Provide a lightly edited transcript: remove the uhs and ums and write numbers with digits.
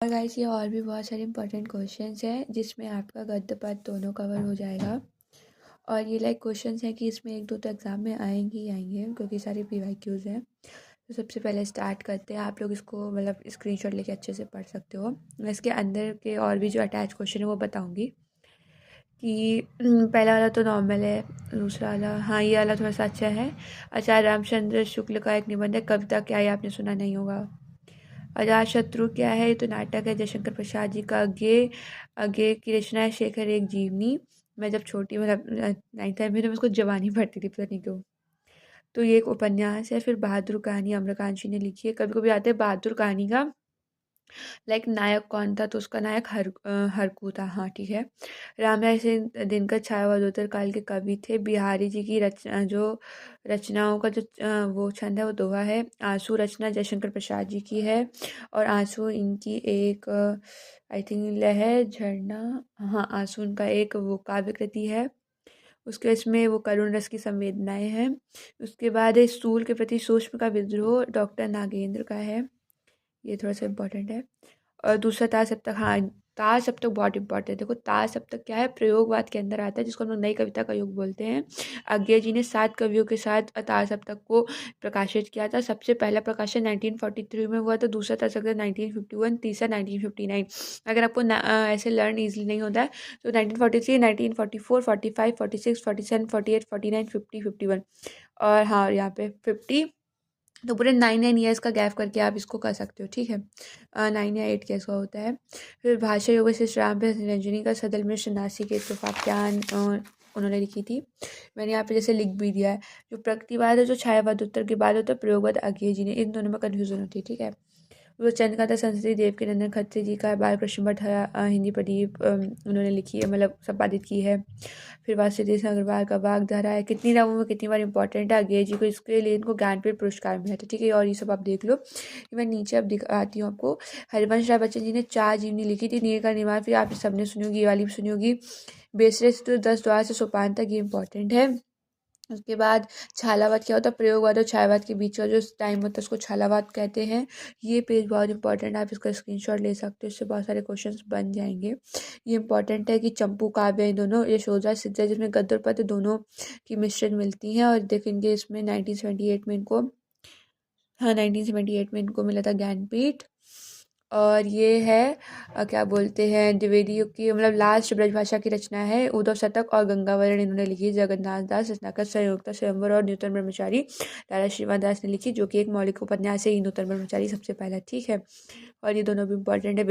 और गाइस ये और भी बहुत सारे इंपॉर्टेंट क्वेश्चंस हैं जिसमें आपका गद्य पद दोनों कवर हो जाएगा। और ये क्वेश्चंस हैं कि इसमें एक दो तो एग्ज़ाम में आएंगे ही आएंगे क्योंकि सारे पीवाईक्यूज़ हैं। तो सबसे पहले स्टार्ट करते हैं। आप लोग इसको स्क्रीनशॉट लेके अच्छे से पढ़ सकते हो। मैं इसके अंदर के और भी जो अटैच क्वेश्चन है वो बताऊँगी कि पहला वाला तो नॉर्मल है। दूसरा वाला हाँ ये वाला थोड़ा सा अच्छा है। आचार्य रामचंद्र शुक्ल का एक निबंध है। कविता क्या है आपने सुना नहीं होगा। अजातशत्रु क्या है, ये तो नाटक है जयशंकर प्रसाद जी का। अज्ञे अज्ञे की रचना है शेखर एक जीवनी। मैं जब छोटी 9th में तो मैं उसको जवानी पढ़ती थी, पता नहीं क्यों। तो ये एक उपन्यास है। फिर बहादुर कहानी अमरकांत जी ने लिखी है। कभी कभी आते हैं बहादुर कहानी का नायक कौन था, तो उसका नायक हरकू था। हाँ ठीक है। रामराय सिंह दिनकर छायावदोत्तर काल के कवि थे। बिहारी जी की जो रचनाओं का जो वो छंद है वो दोहा है। आंसू रचना जयशंकर प्रसाद जी की है। और आंसू इनकी एक आई थिंक लहर झरना, हाँ आंसू इनका एक वो काव्य कृति है। उसके इसमें वो करुण रस की संवेदनाएं हैं। उसके बाद स्थूल के प्रति सूक्ष्म का विद्रोह डॉक्टर नागेंद्र का है। ये थोड़ा सा इम्पोर्टेंट है। और दूसरा तार सप्तक, हाँ तार सप्तक बहुत इंपॉर्टेंट है। देखो तार सप्तक क्या है, प्रयोगवाद के अंदर आता है जिसको हम लोग नई कविता का युग बोलते हैं। अज्ञे जी ने 7 कवियों के साथ तार सप्तक को प्रकाशित किया था। सबसे पहला प्रकाशन 1943 में हुआ था। दूसरा तार सप्तक 1951, तीसरा 1959। अगर आपको ऐसे लर्न ईजिली नहीं होता है तो 1943, 1944, 45, 46, 47, 48, 49, 50, 51 और हाँ यहाँ पे 50। तो पूरे 9 ईयर्स का गैप करके आप इसको कर सकते हो, ठीक है। 9 या 8 ईयर्स का होता है। फिर भाषा योग से राम रंजनी का सदल में सन्यासी के इत्तेफाक्यान उन्होंने लिखी थी। मैंने यहाँ पे जैसे लिख भी दिया है। जो प्रगतिवाद है, जो छायावाद उत्तर के बाद होता है, प्रयोगवाद अज्ञे जी ने, इन दोनों में कन्फ्यूजन होती है, ठीक है। वो चंद्रकांता संस्कृति देव के नंदन खत्री जी का बालकृष्ण भट्ट हिंदी प्रदीप उन्होंने लिखी है, संपादित की है। फिर वासुदेव अग्रवाल का वागधारा है। कितनी नामों में कितनी बार इंपॉर्टेंट है। अज्ञे जी को इसके लिए इनको ज्ञानपीठ पुरस्कार मिला था, ठीक है। और ये सब आप देख लो। मैं नीचे अब दिखाती हूँ आपको। हरिवंश राय बच्चन जी ने 4 जीवनी लिखी थी। नीर का निवार, फिर आप सबने सुनी होगी, ये वाली भी सुनी होगी। बेसरे से तो 10 द्वार से सोपान तक, ये इंपॉर्टेंट है। उसके बाद छालावाद क्या होता है, प्रयोगवाद और छायावाद के बीच का जो टाइम होता है उसको छालावाद कहते हैं। ये पेज बहुत इंपॉर्टेंट है, आप इसका स्क्रीनशॉट ले सकते हो, इससे बहुत सारे क्वेश्चंस बन जाएंगे। ये इंपॉर्टेंट है कि चंपू काव्य दोनों यशोधरा सिद्धरा जिसमें गद्य और पद्य दोनों की मिश्रण मिलती हैं। और देखेंगे इसमें 1978 में इनको, हाँ 1978 में इनको मिला था ज्ञानपीठ। और ये है क्या बोलते हैं, द्विवेदी युग की लास्ट ब्रजभाषा की रचना है। उद्धव शतक और गंगावरण इन्होंने लिखी। जगन्नाथ दास रत्नाकर संयुक्ता स्वयंवर और न्यूतन ब्रह्मचारी लाला श्रीवास दास ने लिखी, जो कि एक मौलिक उपन्यास है। नूतन ब्रह्मचारी सबसे पहला, ठीक है। और ये दोनों भी इंपॉर्टेंट है।